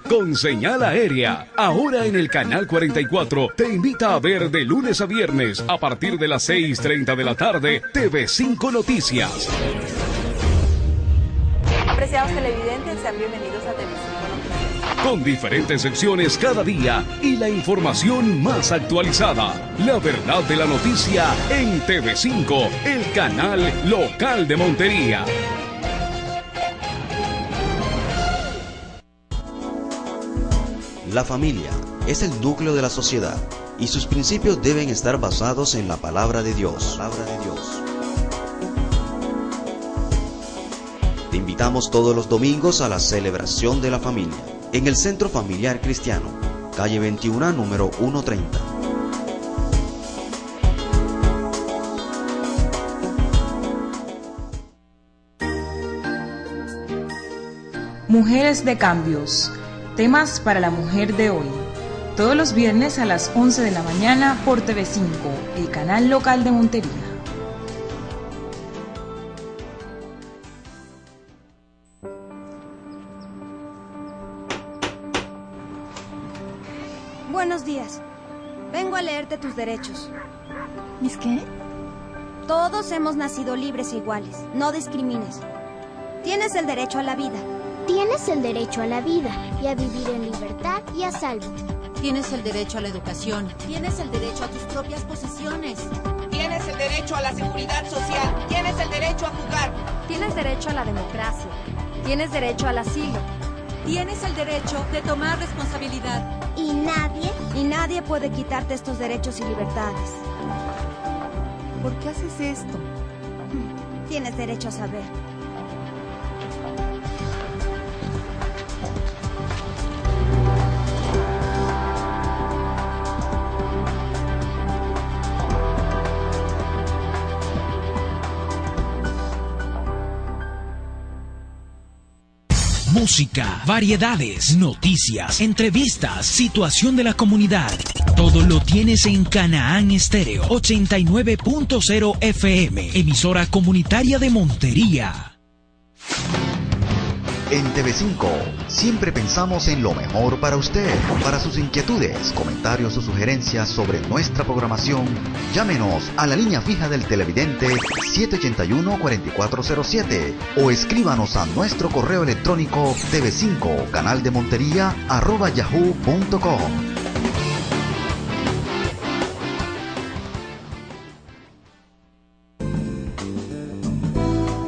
con señal aérea. Ahora en el canal 44 te invita a ver de lunes a viernes a partir de las 6:30 de la tarde TV5 Noticias. Apreciados televidentes, sean bienvenidos a TV5 Noticias. Con diferentes secciones cada día y la información más actualizada. La verdad de la noticia en TV5, el canal local de Montería. La familia es el núcleo de la sociedad y sus principios deben estar basados en la palabra de Dios. Te invitamos todos los domingos a la celebración de la familia en el Centro Familiar Cristiano, calle 21, número 130. Mujeres de cambios. Temas para la mujer de hoy. Todos los viernes a las 11 de la mañana por TV5, el canal local de Montería. Buenos días. Vengo a leerte tus derechos. ¿Mis qué? Todos hemos nacido libres e iguales. No discrimines. Tienes el derecho a la vida. Tienes el derecho a la vida y a vivir en libertad y a salvo. Tienes el derecho a la educación. Tienes el derecho a tus propias posesiones. Tienes el derecho a la seguridad social. Tienes el derecho a jugar. Tienes derecho a la democracia. Tienes derecho al asilo. Tienes el derecho de tomar responsabilidad. Y nadie puede quitarte estos derechos y libertades. ¿Por qué haces esto? Tienes derecho a saber. Música, variedades, noticias, entrevistas, situación de la comunidad. Todo lo tienes en Canaán Estéreo 89.0 FM, emisora comunitaria de Montería. En TV5 siempre pensamos en lo mejor para usted. Para sus inquietudes, comentarios o sugerencias sobre nuestra programación, llámenos a la línea fija del televidente 781-4407 o escríbanos a nuestro correo electrónico tv5canaldemontería@yahoo.com.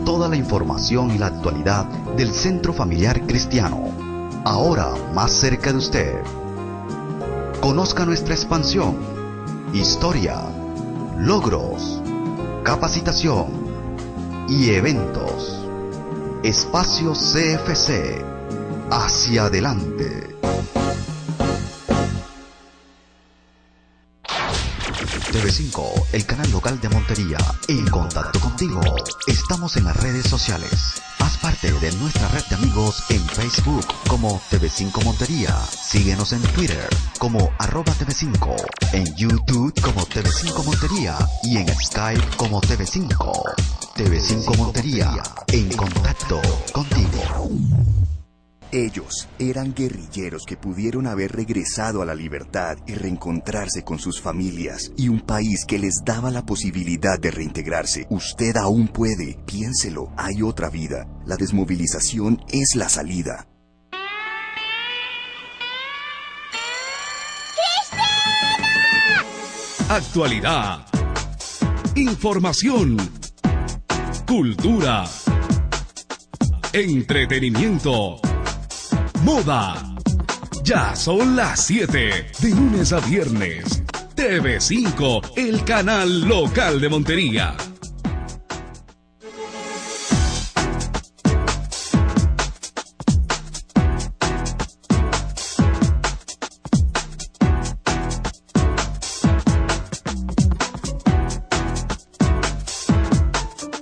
Toda la información y la actualidad del Centro Familiar Cristiano, ahora más cerca de usted. Conozca nuestra expansión, historia, logros, capacitación y eventos. Espacio CFC, hacia adelante. TV5, el canal local de Montería, en contacto contigo. Estamos en las redes sociales. Haz parte de nuestra red de amigos en Facebook como TV5 Montería. Síguenos en Twitter como @TV5, en YouTube como TV5 Montería y en Skype como TV5. TV5 Montería, en contacto contigo. Ellos eran guerrilleros que pudieron haber regresado a la libertad y reencontrarse con sus familias y un país que les daba la posibilidad de reintegrarse. Usted aún puede, piénselo, hay otra vida. La desmovilización es la salida. Actualidad, información, cultura, entretenimiento, moda. Ya son las 7, de lunes a viernes. TV5, el canal local de Montería.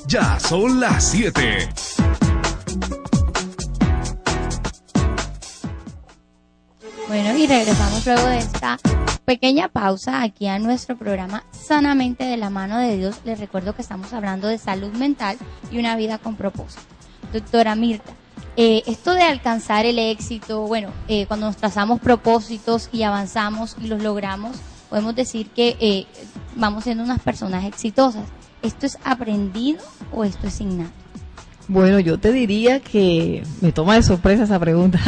Ya son las 7. Bueno, y regresamos luego de esta pequeña pausa aquí a nuestro programa Sanamente de la mano de Dios. Les recuerdo que estamos hablando de salud mental y una vida con propósito. Doctora Mirta, esto de alcanzar el éxito, bueno, cuando nos trazamos propósitos y avanzamos y los logramos, podemos decir que vamos siendo unas personas exitosas. ¿Esto es aprendido o esto es innato? Bueno, yo te diría que me toma de sorpresa esa pregunta,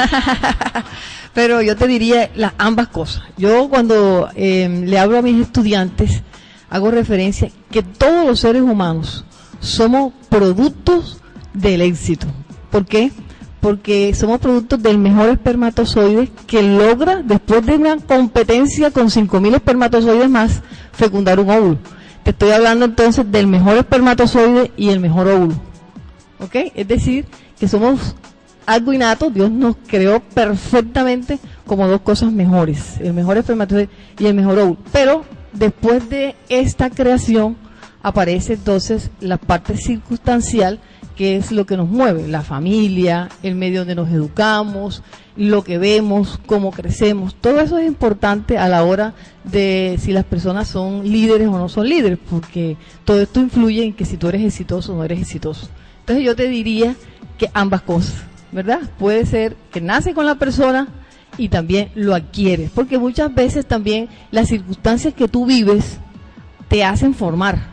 pero yo te diría ambas cosas. Yo cuando le hablo a mis estudiantes, hago referencia que todos los seres humanos somos productos del éxito. ¿Por qué? Porque somos productos del mejor espermatozoide que logra, después de una competencia con 5.000 espermatozoides más, fecundar un óvulo. Te estoy hablando entonces del mejor espermatozoide y el mejor óvulo. ¿Ok? Es decir, que somos algo innato. Dios nos creó perfectamente como dos cosas mejores, el mejor espermatozoide y el mejor óvulo. Pero después de esta creación aparece entonces la parte circunstancial, que es lo que nos mueve, la familia, el medio donde nos educamos, lo que vemos, cómo crecemos. Todo eso es importante a la hora de si las personas son líderes o no son líderes, porque todo esto influye en que si tú eres exitoso o no eres exitoso. Entonces yo te diría que ambas cosas, ¿verdad? Puede ser que nace con la persona y también lo adquieres, porque muchas veces también las circunstancias que tú vives te hacen formar.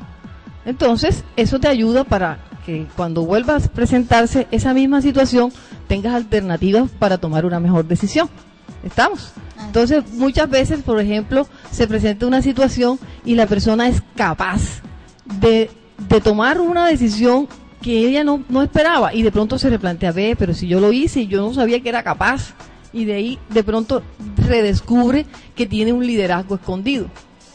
Entonces eso te ayuda para que cuando vuelvas a presentarse esa misma situación tengas alternativas para tomar una mejor decisión. ¿Estamos? Entonces muchas veces, por ejemplo, se presenta una situación y la persona es capaz de tomar una decisión que ella no esperaba, y de pronto se le plantea, pero si yo lo hice y yo no sabía que era capaz, y de ahí de pronto redescubre que tiene un liderazgo escondido,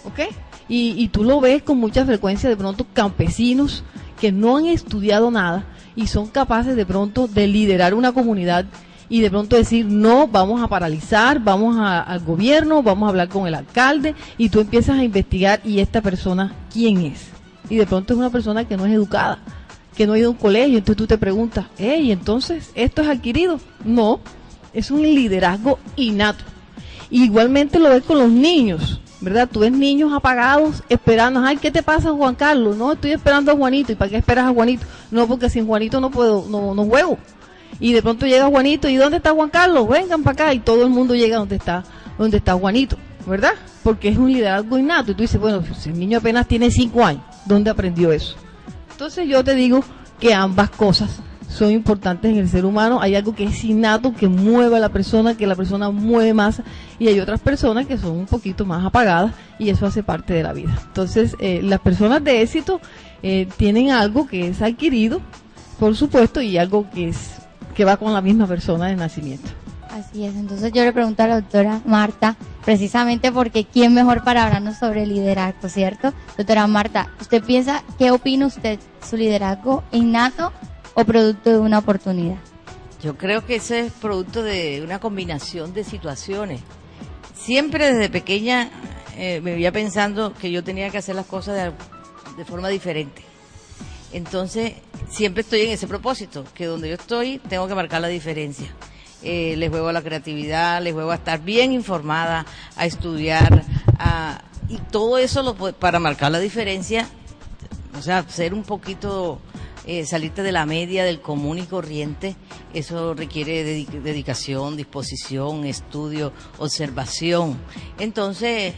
¿ok? Y tú lo ves con mucha frecuencia, de pronto campesinos que no han estudiado nada y son capaces de pronto de liderar una comunidad y de pronto decir, no, vamos a paralizar, vamos al gobierno, vamos a hablar con el alcalde, y tú empiezas a investigar, y esta persona, ¿quién es? Y de pronto es una persona que no es educada, que no ha ido a un colegio. Entonces tú te preguntas, entonces, ¿esto es adquirido? No, es un liderazgo innato. Igualmente lo ves con los niños, ¿verdad? Tú ves niños apagados, esperando, ¿qué te pasa, Juan Carlos? No, estoy esperando a Juanito. ¿Y para qué esperas a Juanito? No, porque sin Juanito no puedo, no juego. Y de pronto llega Juanito, ¿y dónde está Juan Carlos? Vengan para acá, y todo el mundo llega donde está Juanito, ¿verdad? Porque es un liderazgo innato. Y tú dices, bueno, si el niño apenas tiene 5 años, ¿dónde aprendió eso? Entonces yo te digo que ambas cosas son importantes en el ser humano. Hay algo que es innato, que mueve a la persona, que la persona mueve más, y hay otras personas que son un poquito más apagadas, y eso hace parte de la vida. Entonces las personas de éxito tienen algo que es adquirido, por supuesto, y algo que va con la misma persona de nacimiento. Así es. Entonces yo le pregunto a la doctora Marta, precisamente porque ¿quién mejor para hablarnos sobre liderazgo, cierto? Doctora Marta, ¿usted piensa, qué opina usted, su liderazgo innato o producto de una oportunidad? Yo creo que ese es producto de una combinación de situaciones. Siempre desde pequeña me veía pensando que yo tenía que hacer las cosas de forma diferente. Entonces siempre estoy en ese propósito, que donde yo estoy tengo que marcar la diferencia. Les juego a la creatividad, les juego a estar bien informada, a estudiar, y todo eso para marcar la diferencia, o sea, ser un poquito, salirte de la media, del común y corriente. Eso requiere dedicación, disposición, estudio, observación. Entonces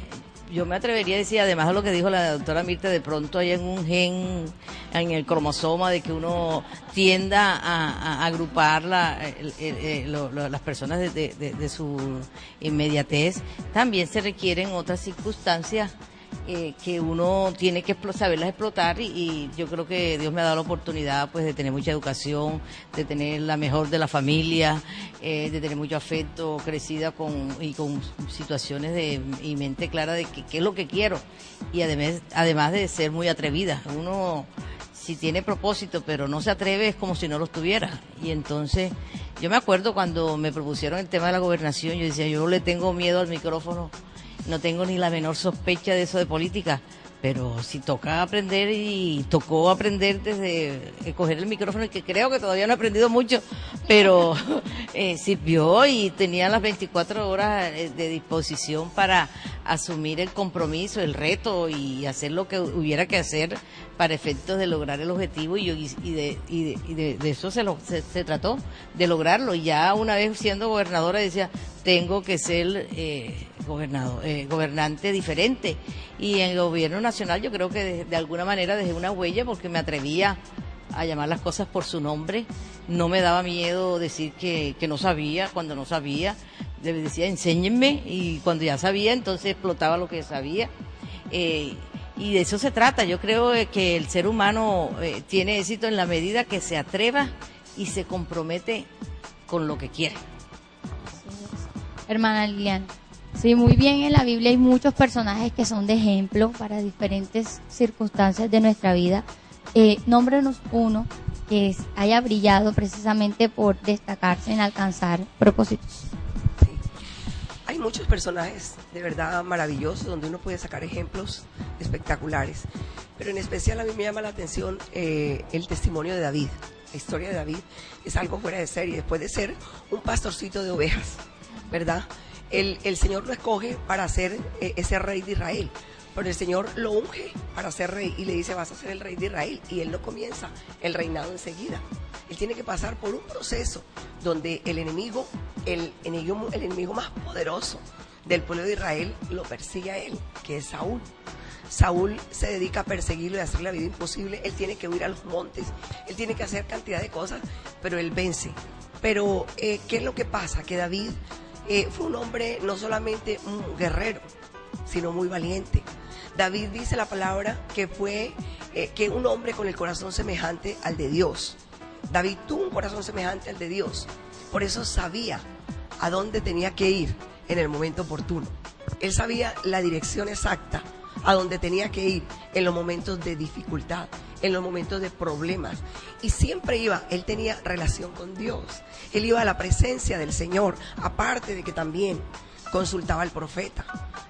yo me atrevería a decir, además de lo que dijo la doctora Mirta, de pronto hay en un gen, en el cromosoma, de que uno tienda a agrupar las personas de su inmediatez. También se requieren otras circunstancias que uno tiene que saberlas explotar, y yo creo que Dios me ha dado la oportunidad, pues, de tener mucha educación, de tener la mejor de la familia, de tener mucho afecto, crecida con situaciones y mente clara de qué es lo que quiero, y además de ser muy atrevida. Uno, si tiene propósito pero no se atreve, es como si no los tuviera. Y entonces yo me acuerdo cuando me propusieron el tema de la gobernación, yo decía, yo no le tengo miedo al micrófono, no tengo ni la menor sospecha de eso de política, pero si toca aprender, y tocó aprender desde coger el micrófono, y que creo que todavía no he aprendido mucho, pero sirvió, y tenía las 24 horas de disposición para asumir el compromiso, el reto, y hacer lo que hubiera que hacer para efectos de lograr el objetivo, y de eso se trató, de lograrlo. Y ya una vez siendo gobernadora decía, tengo que ser gobernante diferente, y en el gobierno nacional yo creo que de alguna manera dejé una huella, porque me atrevía a llamar las cosas por su nombre, no me daba miedo decir que no sabía, cuando no sabía, decía enséñenme, y cuando ya sabía entonces explotaba lo que sabía, y de eso se trata. Yo creo que el ser humano tiene éxito en la medida que se atreva y se compromete con lo que quiere. Hermana Liliana, sí, muy bien, en la Biblia hay muchos personajes que son de ejemplo para diferentes circunstancias de nuestra vida. Nómbrenos uno que haya brillado precisamente por destacarse en alcanzar propósitos. Sí. Hay muchos personajes de verdad maravillosos donde uno puede sacar ejemplos espectaculares, pero en especial a mí me llama la atención el testimonio de David. La historia de David es algo fuera de serie. Después de ser un pastorcito de ovejas, ¿verdad? El Señor lo escoge para ser ese rey de Israel, pero el Señor lo unge para ser rey y le dice, vas a ser el rey de Israel, y él no comienza el reinado enseguida. Él tiene que pasar por un proceso donde el enemigo más poderoso del pueblo de Israel lo persigue a él, que es Saúl. Saúl se dedica a perseguirlo y a hacerle la vida imposible. Él tiene que huir a los montes, él tiene que hacer cantidad de cosas, pero él vence. Pero ¿qué es lo que pasa? Que David fue un hombre no solamente un guerrero, sino muy valiente. David dice la palabra que fue que un hombre con el corazón semejante al de Dios. David tuvo un corazón semejante al de Dios, por eso sabía a dónde tenía que ir en el momento oportuno. Él sabía la dirección exacta a donde tenía que ir en los momentos de dificultad, en los momentos de problemas, y siempre iba, él tenía relación con Dios, él iba a la presencia del Señor, aparte de que también consultaba al profeta.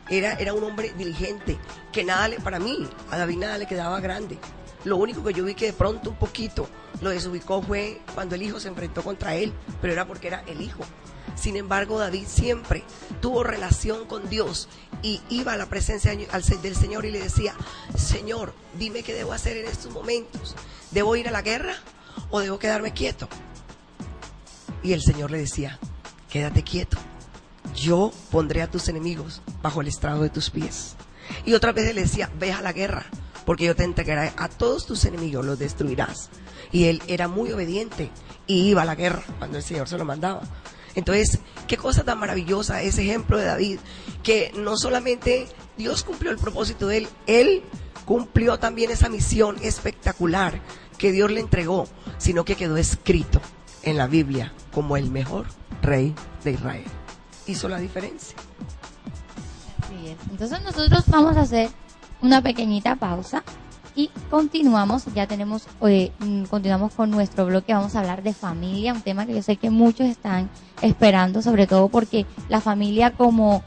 Era un hombre diligente, que para mí, a David nada le quedaba grande. Lo único que yo vi que de pronto un poquito lo desubicó fue cuando el hijo se enfrentó contra él, pero era porque era el hijo. Sin embargo, David siempre tuvo relación con Dios y iba a la presencia del Señor y le decía, Señor, dime qué debo hacer en estos momentos. ¿Debo ir a la guerra o debo quedarme quieto? Y el Señor le decía, quédate quieto. Yo pondré a tus enemigos bajo el estrado de tus pies. Y otra vez él le decía, ve a la guerra, porque yo te entregaré a todos tus enemigos, los destruirás. Y él era muy obediente y iba a la guerra cuando el Señor se lo mandaba. Entonces, qué cosa tan maravillosa ese ejemplo de David, que no solamente Dios cumplió el propósito de él cumplió también esa misión espectacular que Dios le entregó, sino que quedó escrito en la Biblia como el mejor rey de Israel. Hizo la diferencia. Así es. Entonces nosotros vamos a hacer una pequeñita pausa y continuamos. Continuamos con nuestro bloque. Vamos a hablar de familia, un tema que yo sé que muchos están esperando, sobre todo porque la familia como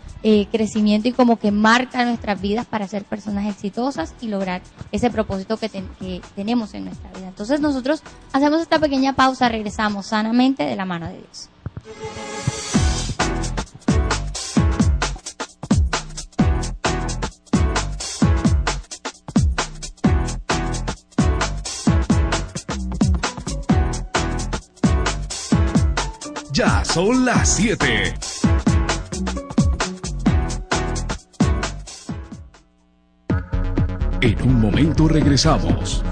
crecimiento y como que marca nuestras vidas para ser personas exitosas y lograr ese propósito que tenemos en nuestra vida. Entonces nosotros hacemos esta pequeña pausa, regresamos sanamente de la mano de Dios. Ya son las 7. En un momento regresamos.